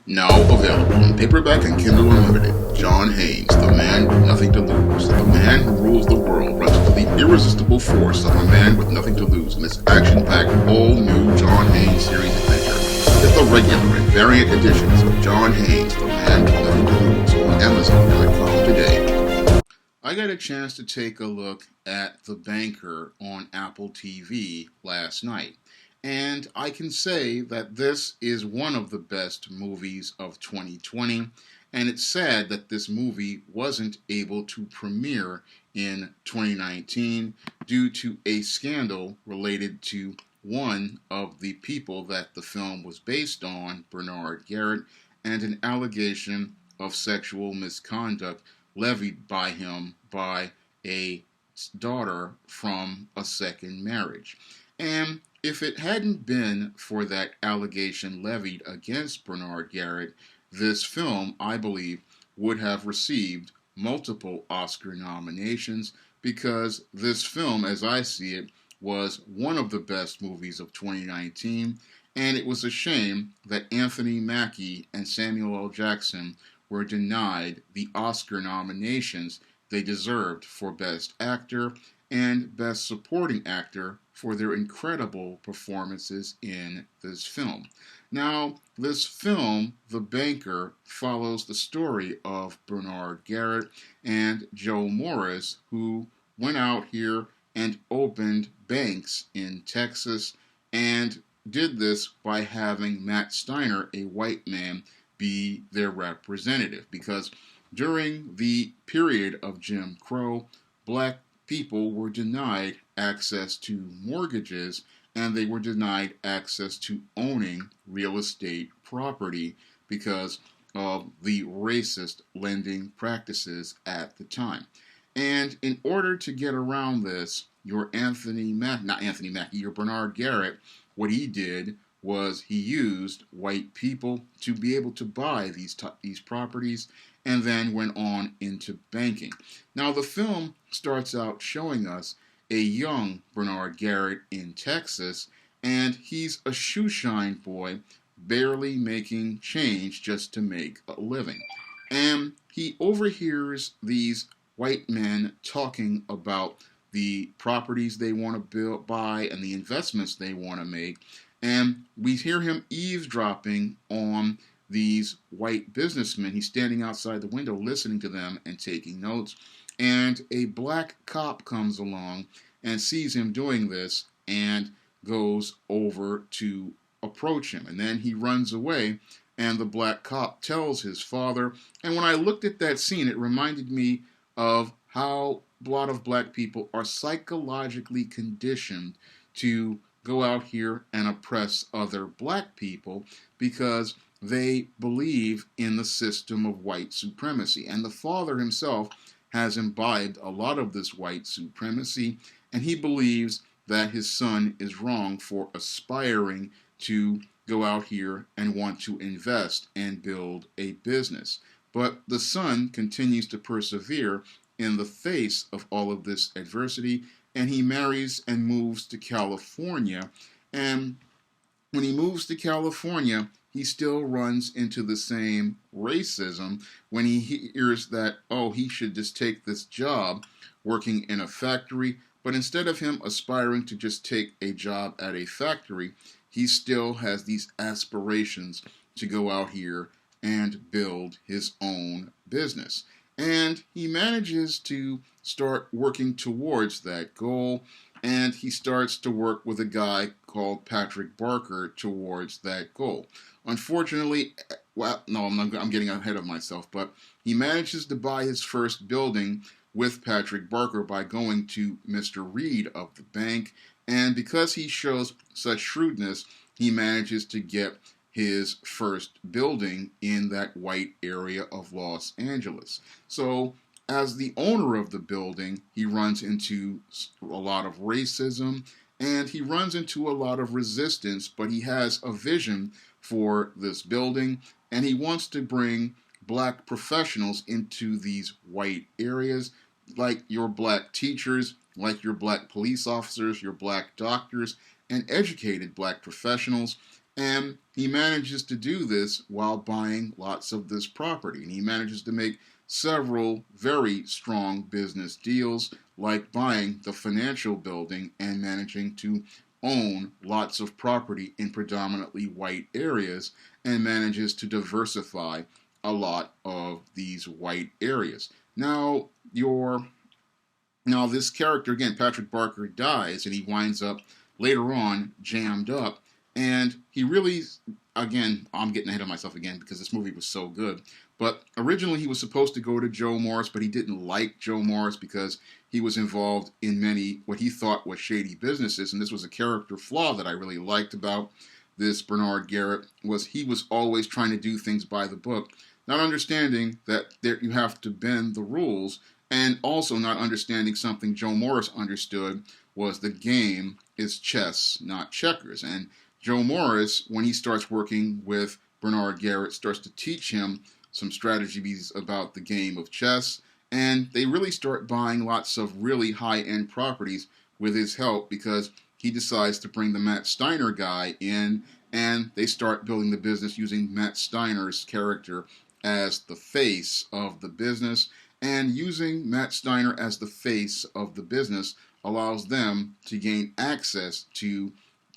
Now available in paperback and Kindle Unlimited. John Haynes, the man with nothing to lose. The man who rules the world runs into the irresistible force of a man with nothing to lose in this action-packed, all-new John Haynes series adventure. Get the regular and variant editions of John Haynes, the man with nothing to lose on Amazon.com today. I got a chance to take a look at The Banker on Apple TV last night. And I can say that this is one of the best movies of 2020, and it's sad that this movie wasn't able to premiere in 2019 due to a scandal related to one of the people that the film was based on, Bernard Garrett, and an allegation of sexual misconduct levied by him by a daughter from a second marriage. And if it hadn't been for that allegation levied against Bernard Garrett, this film, I believe, would have received multiple Oscar nominations because this film, as I see it, was one of the best movies of 2019, and it was a shame that Anthony Mackie and Samuel L. Jackson were denied the Oscar nominations they deserved for Best Actor and Best Supporting Actor for their incredible performances in this film. Now, this film, The Banker, follows the story of Bernard Garrett and Joe Morris, who went out here and opened banks in Texas and did this by having Matt Steiner, a white man, be their representative. Because during the period of Jim Crow, black people were denied access to mortgages and they were denied access to owning real estate property because of the racist lending practices at the time. And in order to get around this, your Bernard Garrett, what he did was he used white people to be able to buy these properties and then went on into banking. Now, the film starts out showing us a young Bernard Garrett in Texas, and he's a shoeshine boy, barely making change just to make a living. And he overhears these white men talking about the properties they want to buy and the investments they want to make, and we hear him eavesdropping on these white businessmen. He's standing outside the window listening to them and taking notes. And a black cop comes along and sees him doing this and goes over to approach him. And then he runs away, and the black cop tells his father. And when I looked at that scene, it reminded me of how a lot of black people are psychologically conditioned to go out here and oppress other black people because they believe in the system of white supremacy. And the father himself has imbibed a lot of this white supremacy, and he believes that his son is wrong for aspiring to go out here and want to invest and build a business. But the son continues to persevere in the face of all of this adversity, and he marries and moves to California. And when he moves to California, he still runs into the same racism when he hears that, oh, he should just take this job working in a factory. But instead of him aspiring to just take a job at a factory, he still has these aspirations to go out here and build his own business. And he manages to start working towards that goal, and he starts to work with a guy called Patrick Barker towards that goal. Unfortunately, I'm getting ahead of myself, but he manages to buy his first building with Patrick Barker by going to Mr. Reed of the bank, and because he shows such shrewdness, he manages to get his first building in that white area of Los Angeles. So, as the owner of the building, he runs into a lot of racism and he runs into a lot of resistance, but he has a vision for this building and he wants to bring black professionals into these white areas, like your black teachers, like your black police officers, your black doctors, and educated black professionals. And he manages to do this while buying lots of this property. And he manages to make several very strong business deals, like buying the financial building and managing to own lots of property in predominantly white areas, and manages to diversify a lot of these white areas. Now, this character again, Patrick Barker, dies, and he winds up later on jammed up, and he really, again, I'm getting ahead of myself again because this movie was so good. But originally he was supposed to go to Joe Morris, but he didn't like Joe Morris because he was involved in many what he thought was shady businesses, and this was a character flaw that I really liked about this Bernard Garrett, was he was always trying to do things by the book, not understanding that you have to bend the rules, and also not understanding something Joe Morris understood was the game is chess, not checkers. And Joe Morris, when he starts working with Bernard Garrett, starts to teach him some strategies about the game of chess, and they really start buying lots of really high-end properties with his help, because he decides to bring the Matt Steiner guy in, and they start building the business using Matt Steiner's character as the face of the business. And using Matt Steiner as the face of the business allows them to gain access to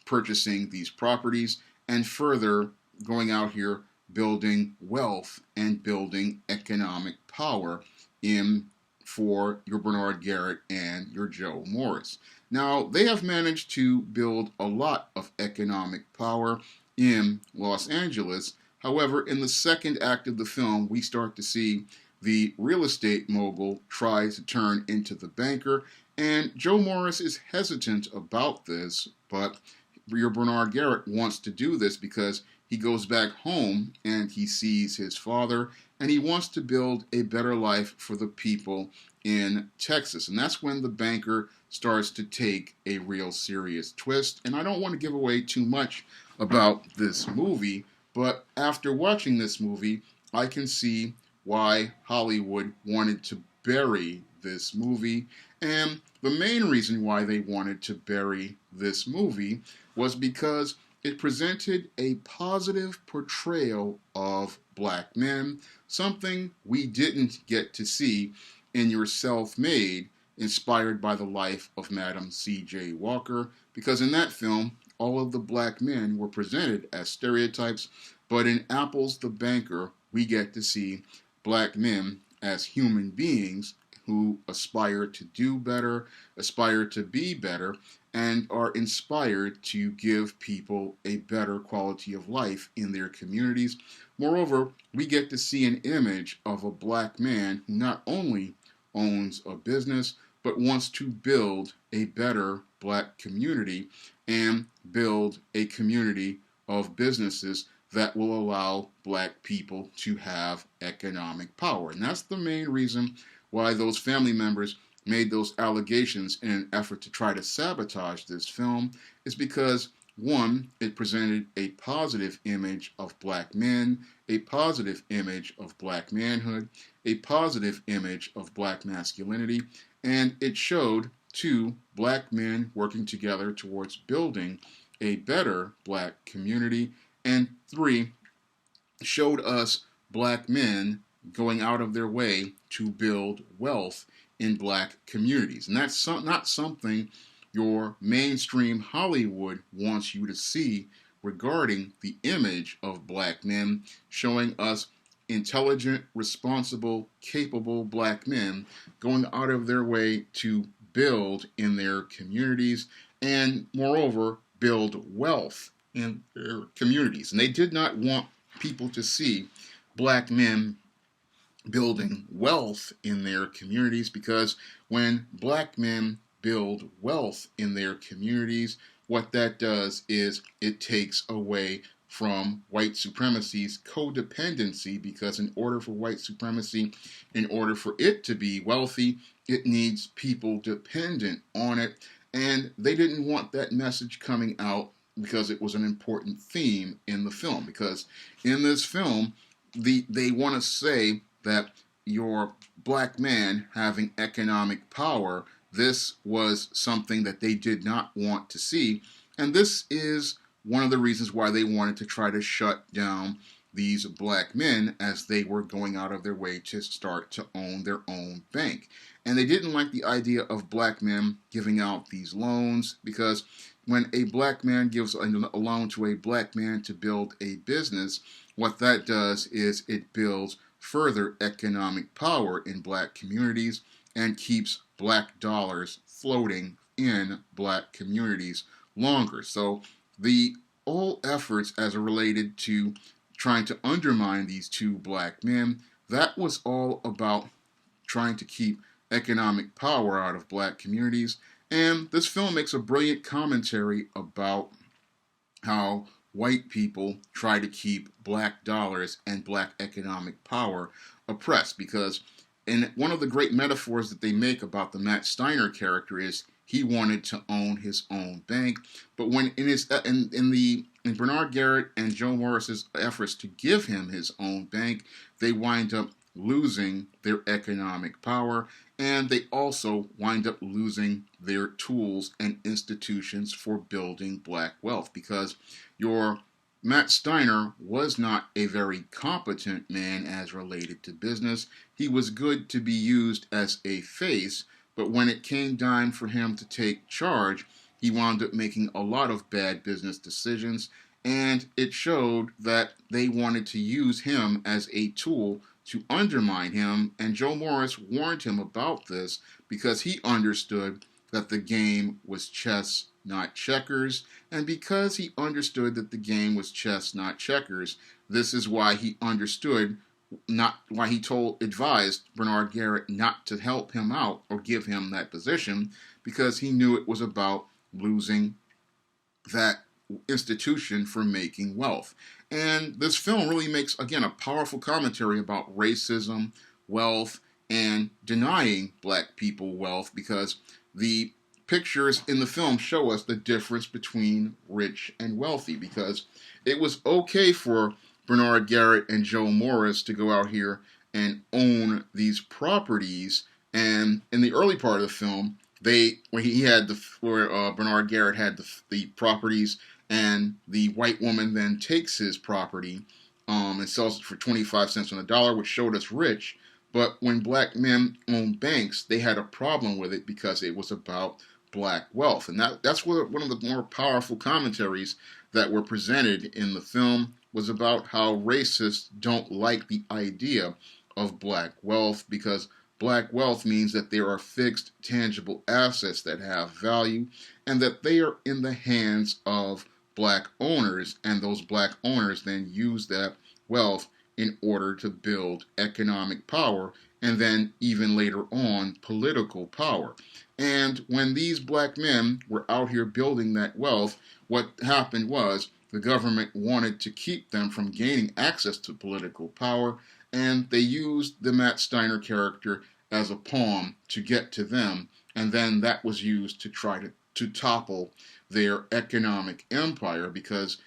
purchasing these properties, and further going out here building wealth and building economic power in for your Bernard Garrett and your Joe Morris. Now, they have managed to build a lot of economic power in Los Angeles. However, in the second act of the film, we start to see the real estate mogul try to turn into the banker, and Joe Morris is hesitant about this, but your Bernard Garrett wants to do this because he goes back home and he sees his father, and he wants to build a better life for the people in Texas. And that's when the banker starts to take a real serious twist. And I don't want to give away too much about this movie, but after watching this movie, I can see why Hollywood wanted to bury this movie. And the main reason why they wanted to bury this movie was because it presented a positive portrayal of black men, something we didn't get to see in your Self-Made, inspired by the life of Madam C.J. Walker, because in that film, all of the black men were presented as stereotypes, but in Apples the Banker, we get to see black men as human beings who aspire to do better, aspire to be better, and are inspired to give people a better quality of life in their communities. Moreover, we get to see an image of a black man who not only owns a business, but wants to build a better black community and build a community of businesses that will allow black people to have economic power. And that's the main reason why those family members made those allegations in an effort to try to sabotage this film, is because, one, it presented a positive image of black men, a positive image of black manhood, a positive image of black masculinity, and it showed, two, black men working together towards building a better black community, and three, showed us black men going out of their way to build wealth in black communities. And that's not something your mainstream Hollywood wants you to see regarding the image of black men, showing us intelligent, responsible, capable black men going out of their way to build in their communities and, moreover, build wealth in their communities. And they did not want people to see black men building wealth in their communities, because when black men build wealth in their communities, what that does is it takes away from white supremacy's codependency, because in order for white supremacy, in order for it to be wealthy, it needs people dependent on it. And they didn't want that message coming out because it was an important theme in the film. Because in this film, they want to say that your black man having economic power, this was something that they did not want to see. And this is one of the reasons why they wanted to try to shut down these black men as they were going out of their way to start to own their own bank. And they didn't like the idea of black men giving out these loans, because when a black man gives a loan to a black man to build a business, what that does is it builds further economic power in black communities and keeps black dollars floating in black communities longer. So the all efforts as related to trying to undermine these two black men, that was all about trying to keep economic power out of black communities. And this film makes a brilliant commentary about how white people try to keep black dollars and black economic power oppressed. Because in one of the great metaphors that they make about the Matt Steiner character is he wanted to own his own bank, but when in Bernard Garrett and Joe Morris's efforts to give him his own bank, they wind up losing their economic power, and they also wind up losing their tools and institutions for building black wealth, because your Matt Steiner was not a very competent man as related to business. He was good to be used as a face, but when it came time for him to take charge, he wound up making a lot of bad business decisions, and it showed that they wanted to use him as a tool to undermine him, and Joe Morris warned him about this because he understood that the game was chess, not checkers, and because he understood that the game was chess, not checkers, this is why he understood, not why he advised Bernard Garrett not to help him out or give him that position, because he knew it was about losing that institution for making wealth. And this film really makes, again, a powerful commentary about racism, wealth, and denying black people wealth, because the pictures in the film show us the difference between rich and wealthy, because it was okay for Bernard Garrett and Joe Morris to go out here and own these properties. And in the early part of the film, Bernard Garrett had the properties, and the white woman then takes his property and sells it for 25 cents on the dollar, which showed us rich. But when black men owned banks, they had a problem with it because it was about black wealth. And that's one of the more powerful commentaries that were presented in the film, was about how racists don't like the idea of black wealth, because black wealth means that there are fixed, tangible assets that have value, and that they are in the hands of black owners, and those black owners then use that wealth in order to build economic power, and then even later on, political power. And when these black men were out here building that wealth, what happened was the government wanted to keep them from gaining access to political power, and they used the Matt Steiner character as a pawn to get to them, and then that was used to try to topple their economic empire, because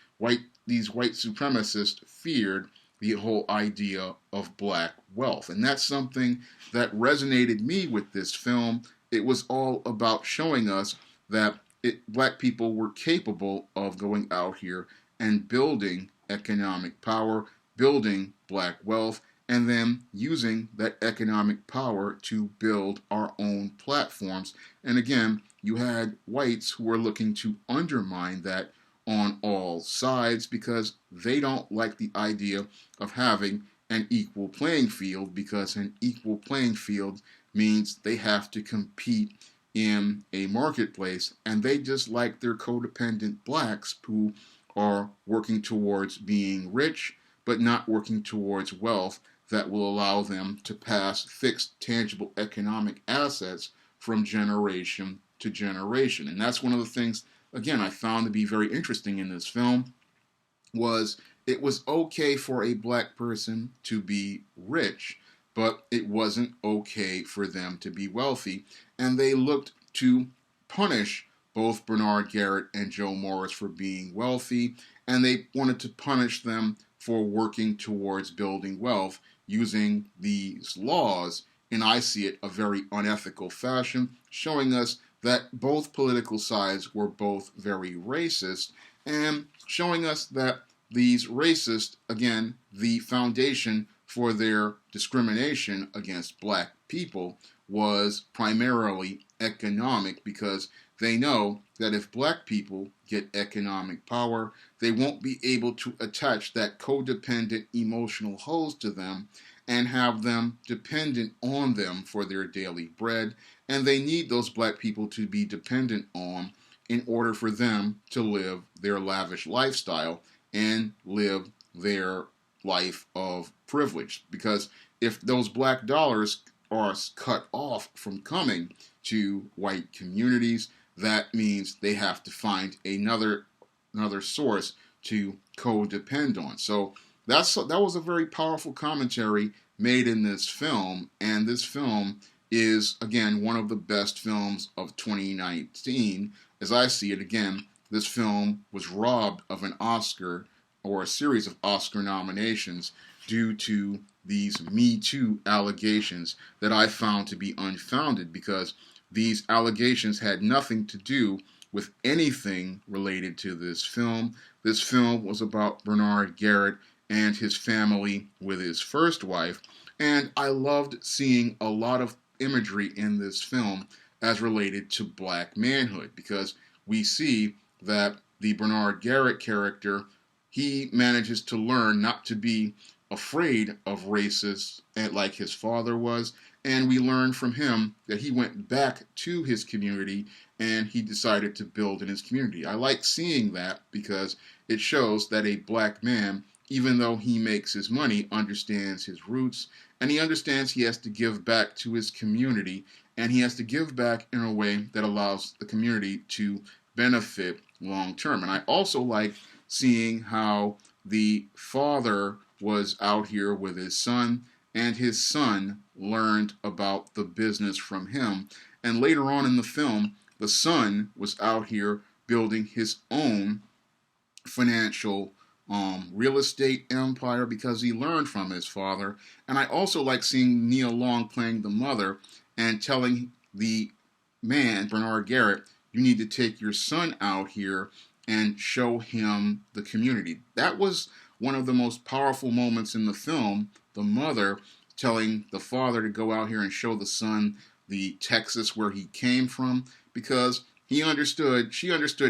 these white supremacists feared the whole idea of black wealth. And that's something that resonated me with this film. It was all about showing us that black people were capable of going out here and building economic power, building black wealth, and then using that economic power to build our own platforms. And again, you had whites who were looking to undermine that on all sides, because they don't like the idea of having an equal playing field, because an equal playing field means they have to compete in a marketplace, and they just like their codependent blacks who are working towards being rich but not working towards wealth that will allow them to pass fixed, tangible economic assets from generation to generation. And that's one of the things, again, I found to be very interesting in this film, was it was okay for a black person to be rich, but it wasn't okay for them to be wealthy. And they looked to punish both Bernard Garrett and Joe Morris for being wealthy, and they wanted to punish them for working towards building wealth using these laws, and I see it a very unethical fashion, showing us that both political sides were both very racist, and showing us that these racists, again, the foundation for their discrimination against black people was primarily economic, because they know that if black people get economic power, they won't be able to attach that codependent emotional hose to them and have them dependent on them for their daily bread. And they need those black people to be dependent on in order for them to live their lavish lifestyle and live their life of privilege. Because if those black dollars are cut off from coming to white communities, that means they have to find another source to co-depend on. So that was a very powerful commentary made in this film, and this film is, again, one of the best films of 2019. As I see it, again, this film was robbed of an Oscar or a series of Oscar nominations due to these Me Too allegations that I found to be unfounded, because these allegations had nothing to do with anything related to this film. This film was about Bernard Garrett and his family with his first wife, and I loved seeing a lot of imagery in this film as related to black manhood, because we see that the Bernard Garrett character, he manages to learn not to be afraid of racists like his father was, and we learn from him that he went back to his community and he decided to build in his community. I like seeing that because it shows that a black man, even though he makes his money, understands his roots, and he understands he has to give back to his community, and he has to give back in a way that allows the community to benefit long term. And I also like seeing how the father was out here with his son, and his son learned about the business from him. And later on in the film, the son was out here building his own financial real estate empire because he learned from his father. And I also like seeing Nia Long playing the mother and telling the man, Bernard Garrett, you need to take your son out here and show him the community. That was one of the most powerful moments in the film, the mother telling the father to go out here and show the son the Texas where he came from, because she understood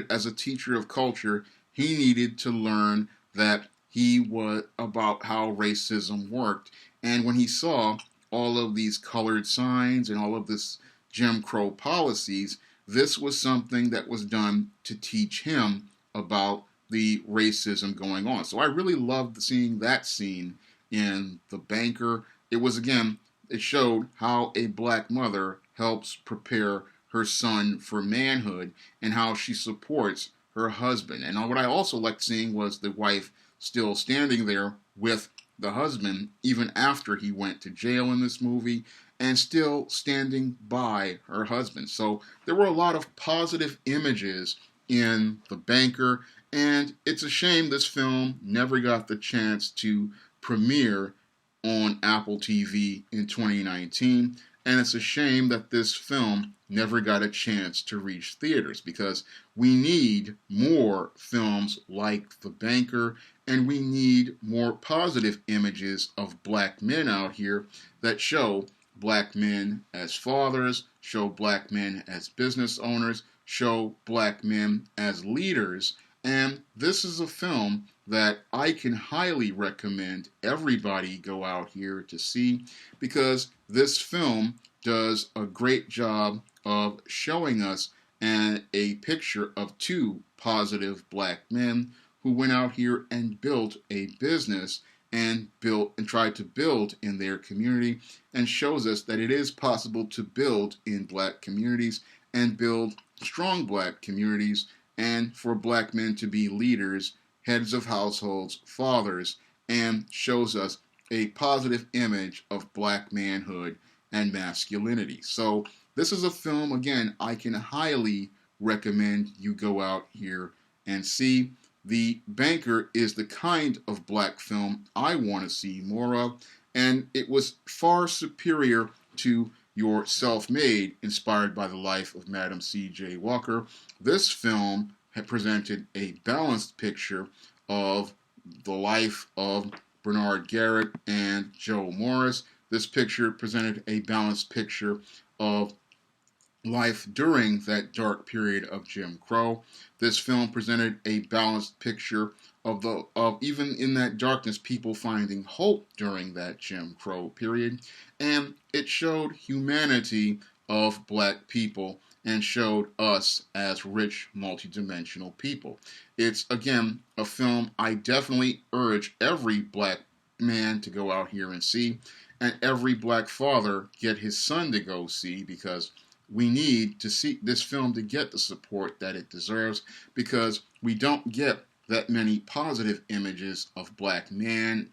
as a teacher of culture, he needed to learn that he was about how racism worked. And when he saw all of these colored signs and all of this Jim Crow policies, this was something that was done to teach him about the racism going on. So I really loved seeing that scene in The Banker. It was, again, it showed how a black mother helps prepare her son for manhood and how she supports her husband. And what I also liked seeing was the wife still standing there with the husband even after he went to jail in this movie, and still standing by her husband. So there were a lot of positive images in The Banker, and it's a shame this film never got the chance to premiere on Apple TV in 2019, and it's a shame that this film never got a chance to reach theaters, because we need more films like The Banker, and we need more positive images of black men out here that show black men as fathers, show black men as business owners, show black men as leaders. And this is a film that I can highly recommend everybody go out here to see, because this film does a great job of showing us a picture of two positive black men who went out here and built a business and tried to build in their community, and shows us that it is possible to build in black communities and build strong black communities, and for black men to be leaders, heads of households, fathers, and shows us a positive image of black manhood and masculinity. So this is a film, again, I can highly recommend you go out here and see. The Banker is the kind of black film I want to see more of, and it was far superior to your Self-Made, inspired by the life of Madam C.J. Walker. This film had presented a balanced picture of the life of Bernard Garrett and Joe Morris. This picture presented a balanced picture of life during that dark period of Jim Crow. This film presented a balanced picture of even in that darkness, people finding hope during that Jim Crow period, and it showed humanity of black people and showed us as rich, multidimensional people. It's again a film I definitely urge every black man to go out here and see, and every black father get his son to go see, because we need to see this film to get the support that it deserves, because we don't get that many positive images of black manhood,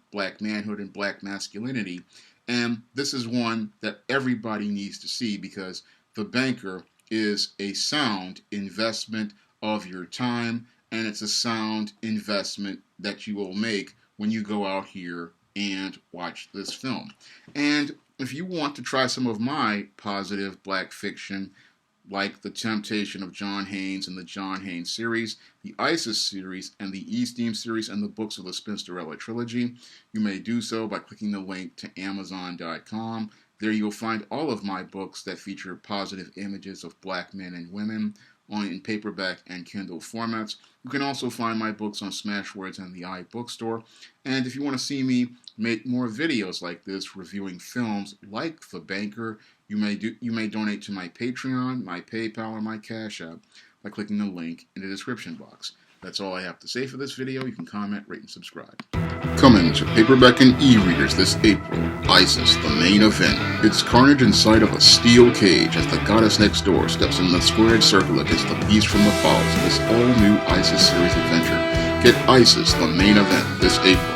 and black masculinity. And this is one that everybody needs to see, because The Banker is a sound investment of your time, and it's a sound investment that you will make when you go out here and watch this film. And if you want to try some of my positive black fiction, like The Temptation of John Haynes and the John Haynes series, the ISIS series, and the E-Steam series, and the books of the Spinsterella trilogy, you may do so by clicking the link to Amazon.com. There you'll find all of my books that feature positive images of black men and women in paperback and Kindle formats. You can also find my books on Smashwords and the iBookstore. And if you want to see me make more videos like this, reviewing films like The Banker, you may donate to my Patreon, my PayPal, or my Cash App by clicking the link in the description box. That's all I have to say for this video. You can comment, rate, and subscribe. Coming to paperback and e-readers this April, ISIS, the main event. It's carnage inside of a steel cage as the goddess next door steps in the squared circle against the beast from the falls in this all-new ISIS series adventure. Get ISIS, the main event this April.